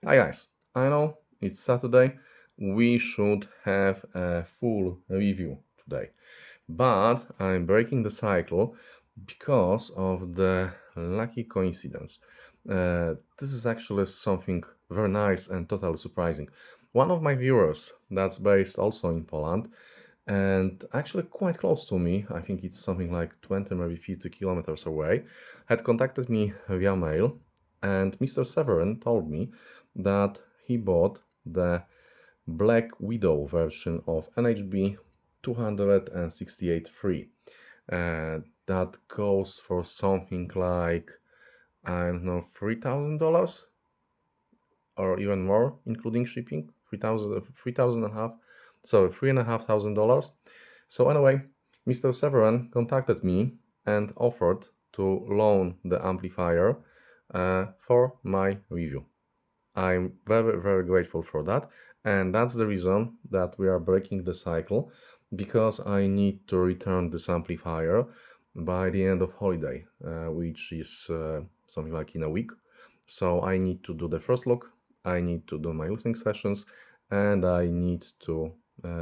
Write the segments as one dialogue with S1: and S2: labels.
S1: Hi guys, I know it's Saturday, we should have a full review today, but I'm breaking the cycle because of the lucky coincidence. This is actually something very nice and totally surprising. One of my viewers that's based also in Poland and actually quite close to me, I think it's something like 20 maybe 50 kilometers away, had contacted me via mail, and Mr. Severin told me that he bought the Black Widow version of NHB-268 Three. That goes for something like, I don't know, $3,000 or even more, including shipping, 3,000 and a half, so $3,500. So anyway, Mr. Severin contacted me and offered to loan the amplifier for my review. I'm very, very grateful for that. And that's the reason that we are breaking the cycle, because I need to return this amplifier by the end of holiday, which is something like in a week. So I need to do the first look, I need to do my listening sessions, and I need to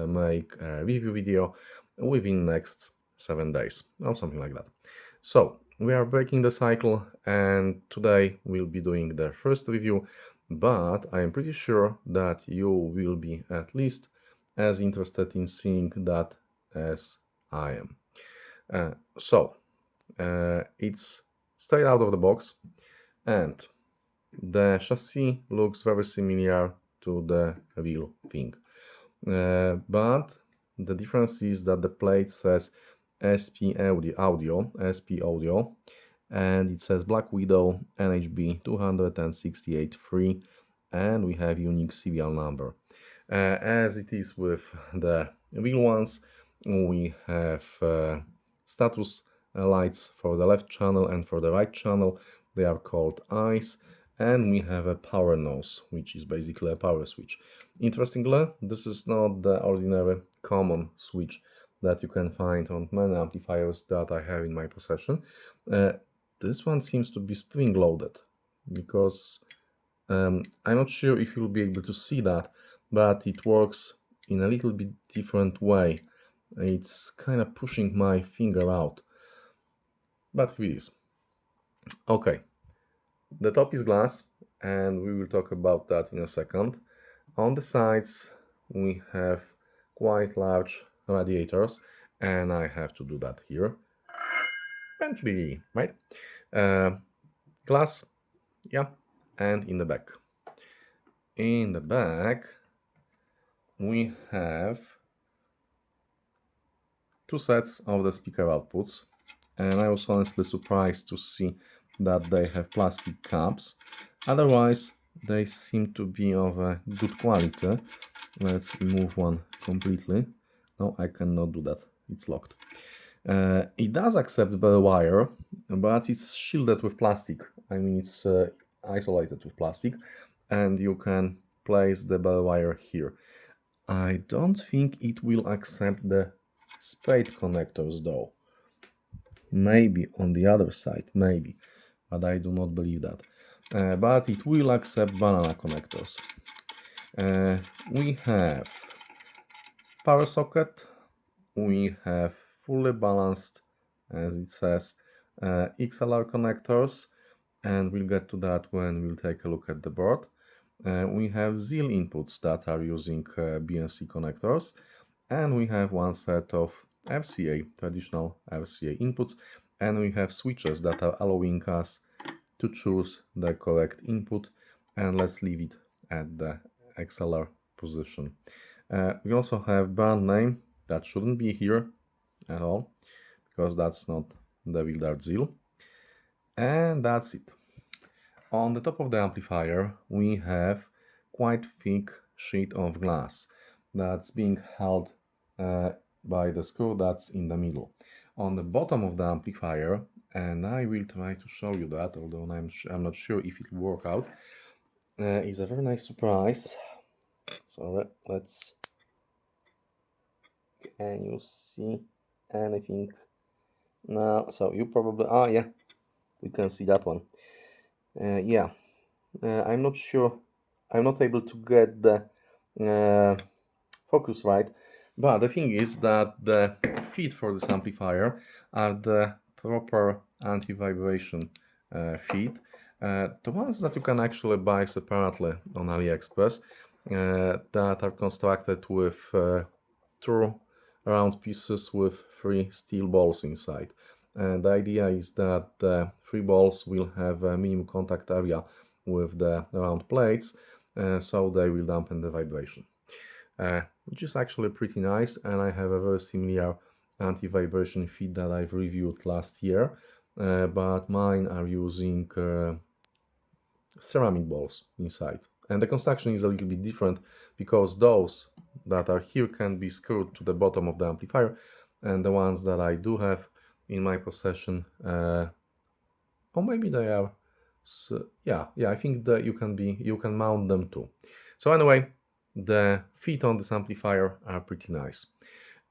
S1: make a review video within next 7 days or something like that. So we are breaking the cycle, and today we'll be doing the first review, but I am pretty sure that you will be at least as interested in seeing that as I am. It's straight out of the box, and the chassis looks very similar to the real thing. But the difference is that the plate says SP Audio, and it says Black Widow NHB-268 Three, and we have unique serial number. As it is with the real ones, we have status lights for the left channel and for the right channel. They are called eyes, and we have a power nose, which is basically a power switch. Interestingly, this is not the ordinary common switch that you can find on many amplifiers that I have in my possession. This one seems to be spring-loaded, because I'm not sure if you'll be able to see that, but it works in a little bit different way. It's kind of pushing my finger out, but here it is. Okay, the top is glass, and we will talk about that in a second. On the sides, we have quite large radiators, and I have to do that here. Bentley, right? Glass, yeah, and in the back. In the back, we have two sets of the speaker outputs, and I was honestly surprised to see that they have plastic caps. Otherwise, they seem to be of a good quality. Let's remove one completely. No, I cannot do that. It's locked. It does accept bell wire, but it's shielded with plastic. I mean, it's isolated with plastic, and you can place the bell wire here. I don't think it will accept the spade connectors though. Maybe on the other side, maybe, but I do not believe that. But it will accept banana connectors. We have power socket, we have fully balanced, as it says, XLR connectors, and we'll get to that when we'll take a look at the board. We have ZIL inputs that are using BNC connectors, and we have one set of RCA, traditional RCA inputs, and we have switches that are allowing us to choose the correct input, and let's leave it at the XLR position. We also have brand name that shouldn't be here at all, because that's not the real Dartzeel. And that's it. On the top of the amplifier, we have quite thick sheet of glass that's being held by the screw that's in the middle. On the bottom of the amplifier, and I will try to show you that, although I'm not sure if it will work out, is a very nice surprise. So let's... Can you see anything? No, so you probably... Oh yeah, we can see that one. Yeah, I'm not sure I'm not able to get the focus right, but the thing is that the feet for this amplifier are the proper anti-vibration feet, the ones that you can actually buy separately on AliExpress, that are constructed with two round pieces with three steel balls inside. And the idea is that the three balls will have a minimum contact area with the round plates, so they will dampen the vibration. Which is actually pretty nice, and I have a very similar anti-vibration feet that I've reviewed last year, but mine are using ceramic balls inside. And the construction is a little bit different because those that are here can be screwed to the bottom of the amplifier, and the ones that I do have in my possession, or maybe they are, so, yeah, I think that you can mount them too. So anyway, the feet on this amplifier are pretty nice.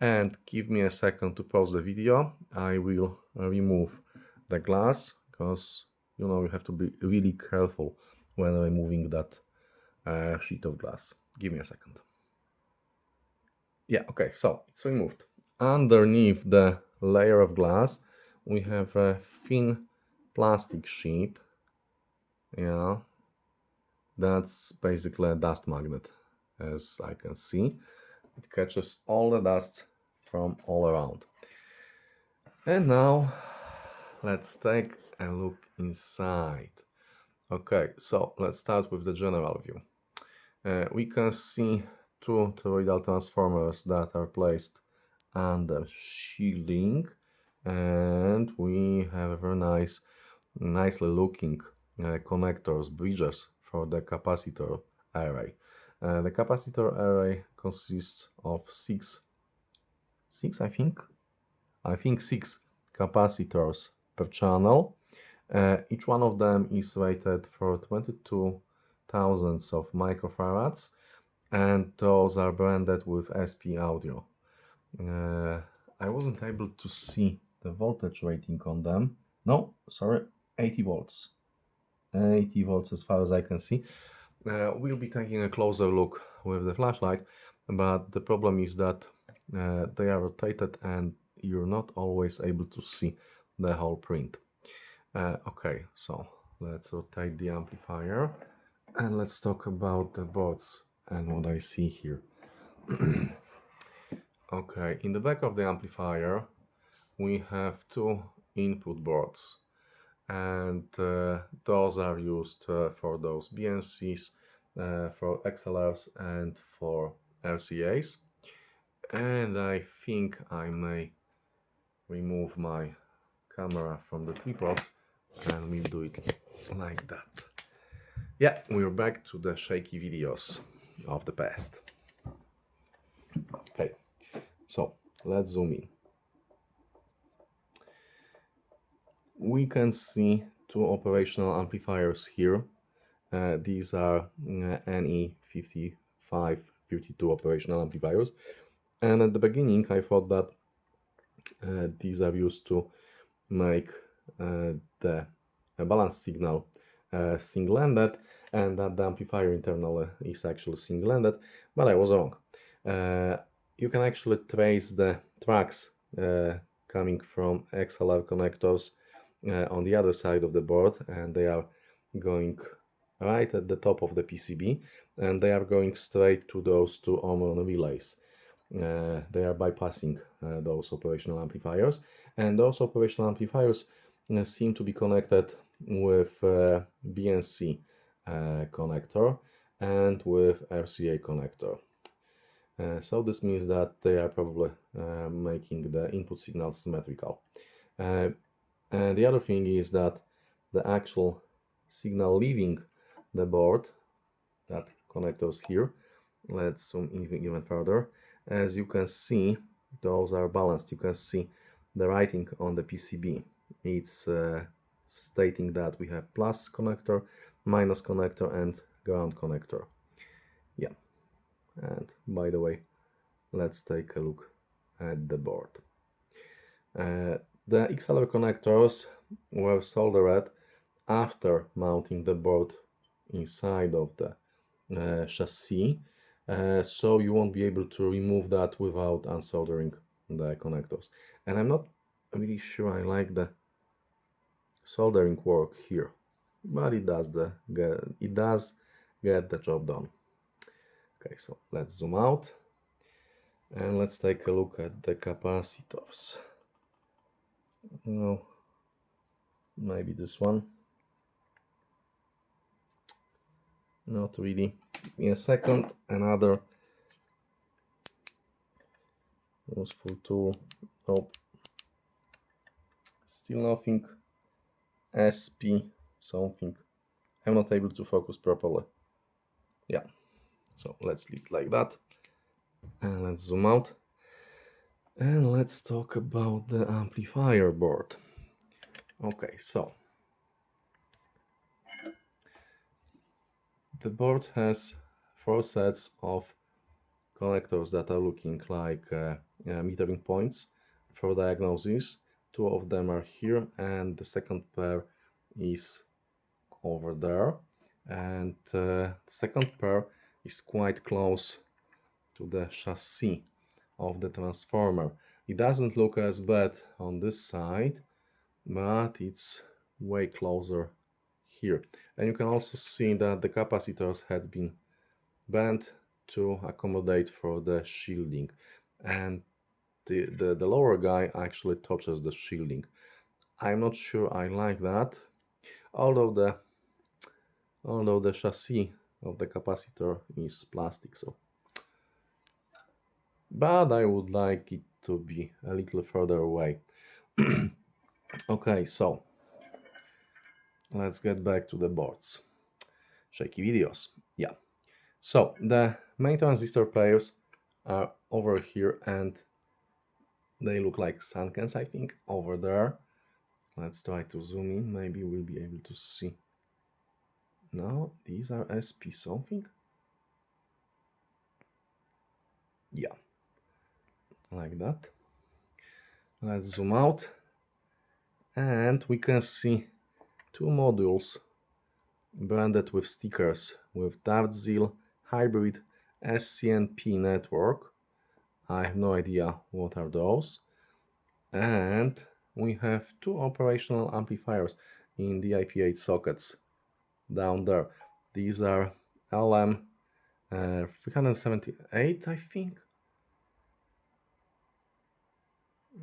S1: And give me a second to pause the video. I will remove the glass, because you have to be really careful when removing that sheet of glass. Give me a second. Yeah, okay, so it's removed. Underneath the layer of glass, we have a thin plastic sheet. Yeah, that's basically a dust magnet, as I can see. It catches all the dust from all around. And now let's take a look inside. Okay, so let's start with the general view. We can see two toroidal transformers that are placed under shielding, and we have a very nicely looking connectors, bridges for the capacitor array. The capacitor array consists of six, I think six capacitors per channel. Each one of them is rated for 22 thousandths of microfarads, and those are branded with SP audio. I wasn't able to see the voltage rating on them. No, sorry, 80 volts. 80 volts as far as I can see. We'll be taking a closer look with the flashlight, but the problem is that they are rotated and you're not always able to see the whole print. Okay, so let's rotate the amplifier and let's talk about the boards and what I see here. Okay, in the back of the amplifier we have two input boards, and those are used for those BNCs, for XLRs and for RCAs. And I think I may remove my camera from the tripod and we'll do it like that. Yeah, we're back to the shaky videos of the past. Okay, so let's zoom in. We can see two operational amplifiers here. These are NE-5532 operational amplifiers. And at the beginning I thought that these are used to make the balance signal single-ended, and that the amplifier internal is actually single-ended, but I was wrong. You can actually trace the tracks coming from XLR connectors on the other side of the board, and they are going right at the top of the PCB, and they are going straight to those two Omron relays. They are bypassing those operational amplifiers, and those operational amplifiers seem to be connected with BNC connector and with RCA connector. So this means that they are probably making the input signals symmetrical. And the other thing is that the actual signal leaving the board, that connectors here, let's zoom in even further. As you can see, those are balanced. You can see the writing on the PCB. It's stating that we have plus connector, minus connector, and ground connector. Yeah, and by the way, let's take a look at the board. The XLR connectors were soldered after mounting the board inside of the chassis, so you won't be able to remove that without unsoldering the connectors. And I'm not really sure I like the soldering work here, but it does get the job done. Okay, so let's zoom out and let's take a look at the capacitors. No, maybe this one. Not really. Give me a second. Another useful tool. Nope. Still nothing. SP something. I'm not able to focus properly. Yeah. So let's leave it like that. And let's zoom out. And let's talk about the amplifier board. Okay, so the board has 4 sets of connectors that are looking like metering points for diagnosis. 2 of them are here and the second pair is over there, and the second pair is quite close to the chassis of the transformer. It doesn't look as bad on this side, but it's way closer here. And you can also see that the capacitors had been bent to accommodate for the shielding, and the lower guy actually touches the shielding. I'm not sure I like that, although the chassis of the capacitor is plastic, so. But I would like it to be a little further away. Okay, so let's get back to the boards. Shaky videos. Yeah. So the main transistor players are over here and they look like sun cans, I think, over there. Let's try to zoom in. Maybe we'll be able to see. No, these are SP something. Yeah, like that. Let's zoom out and we can see 2 modules branded with stickers with Dartzeel hybrid SCNP network. I have no idea what are those. And we have 2 operational amplifiers in the IP8 sockets down there. These are LM 378, I think.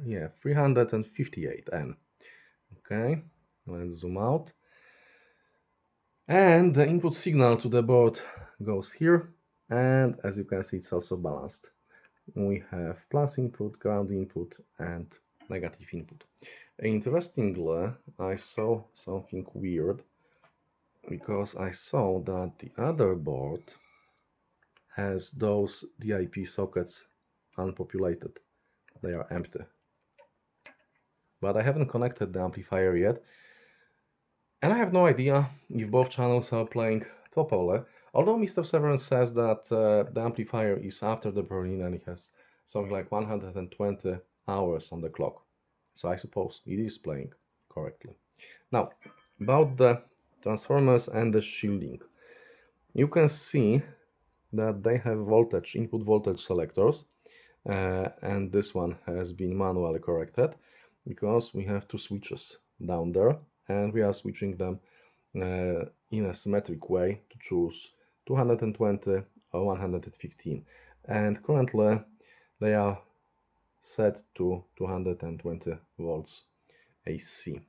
S1: Yeah, 358N. Okay, let's zoom out. And the input signal to the board goes here, and as you can see, it's also balanced. We have plus input, ground input, and negative input. Interestingly, I saw something weird, because I saw that the other board has those DIP sockets unpopulated. They are empty. But I haven't connected the amplifier yet, and I have no idea if both channels are playing properly. Although Mr. Severance says that the amplifier is after the Berlin and it has something like 120 hours on the clock. So I suppose it is playing correctly. Now, about the transformers and the shielding. You can see that they have voltage, input voltage selectors, and this one has been manually corrected because we have 2 switches down there and we are switching them in a symmetric way to choose 220 or 115, and currently they are set to 220 volts AC.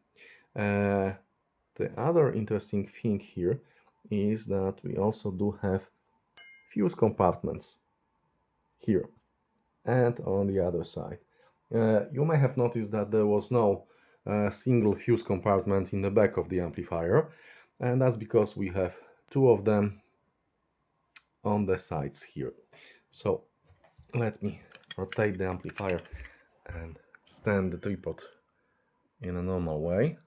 S1: The other interesting thing here is that we also do have fuse compartments here and on the other side. You may have noticed that there was no single fuse compartment in the back of the amplifier, and that's because we have 2 of them on the sides here. So let me rotate the amplifier and stand the tripod in a normal way.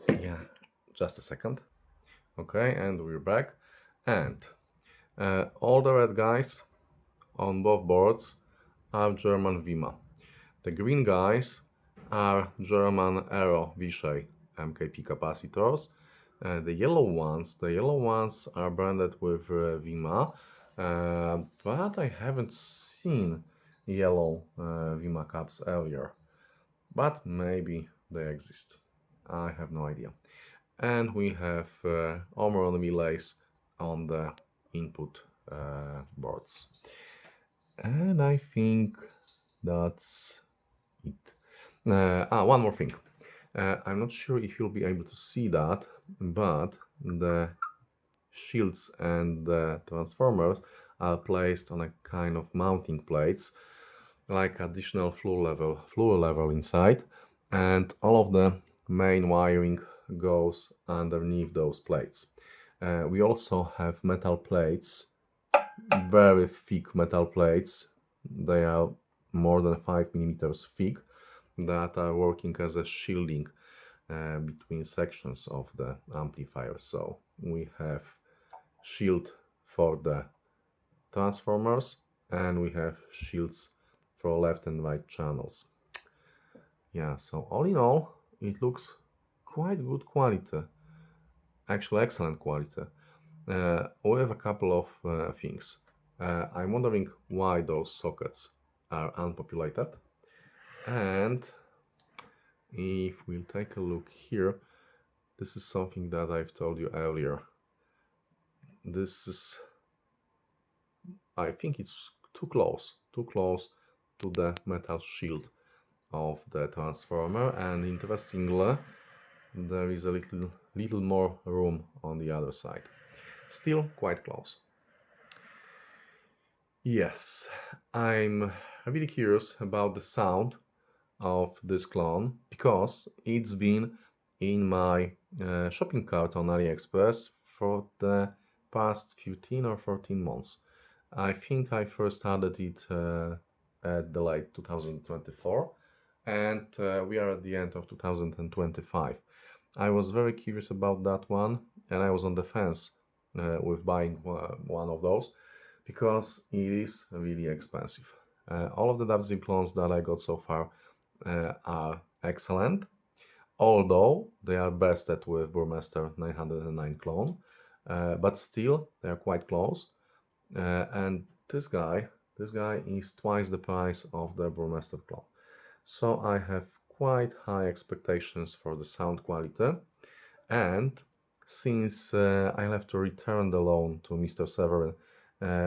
S1: Yeah, just a second. Okay, and we're back. And all the red guys on both boards are German Vima. The green guys are German Aero Vishay MKP capacitors. The yellow ones are branded with Vima, but I haven't seen yellow Vima cups earlier. But maybe they exist. I have no idea. And we have Omron relays on the input boards. And I think that's it. One more thing. I'm not sure if you'll be able to see that, but the shields and the transformers are placed on a kind of mounting plates, like additional fluid level inside, and all of the main wiring goes underneath those plates. We also have metal plates, very thick metal plates. They are more than 5 millimeters thick, that are working as a shielding between sections of the amplifier. So we have shield for the transformers and we have shields for left and right channels. Yeah, so all in all, it looks quite good quality, actually excellent quality. We have a couple of things. I'm wondering why those sockets are unpopulated, and if we'll take a look here, this is something that I've told you earlier. This is, I think it's too close to the metal shield of the transformer, and interestingly, there is a little more room on the other side. Still quite close. Yes, I'm really curious about the sound of this clone because it's been in my shopping cart on AliExpress for the past 15 or 14 months. I think I first added it at the late 2024, and we are at the end of 2025. I was very curious about that one, and I was on the fence with buying one of those because it is really expensive. All of the Dartzeel clones that I got so far are excellent, although they are bested with Burmester 909 clone, but still they are quite close. And this guy is twice the price of the Burmester clone. So I have quite high expectations for the sound quality, and since I'll have to return the loan to Mr. Severin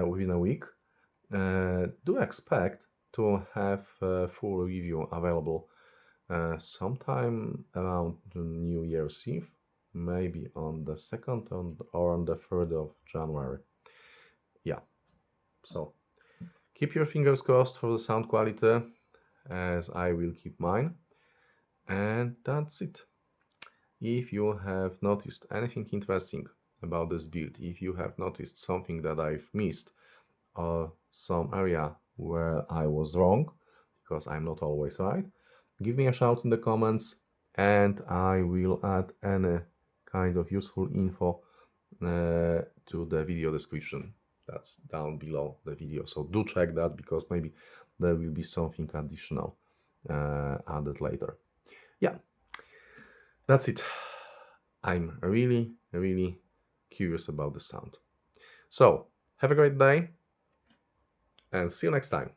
S1: within a week, do expect to have a full review available sometime around New Year's Eve, maybe on the 2nd or on the 3rd of January. Yeah, so keep your fingers crossed for the sound quality, as I will keep mine. And that's it. If you have noticed anything interesting about this build, if you have noticed something that I've missed, or some area where I was wrong, because I'm not always right, give me a shout in the comments and I will add any kind of useful info to the video description. That's down below the video, so do check that because maybe there will be something additional added later. Yeah, that's it. I'm really curious about the sound. So have a great day and see you next time.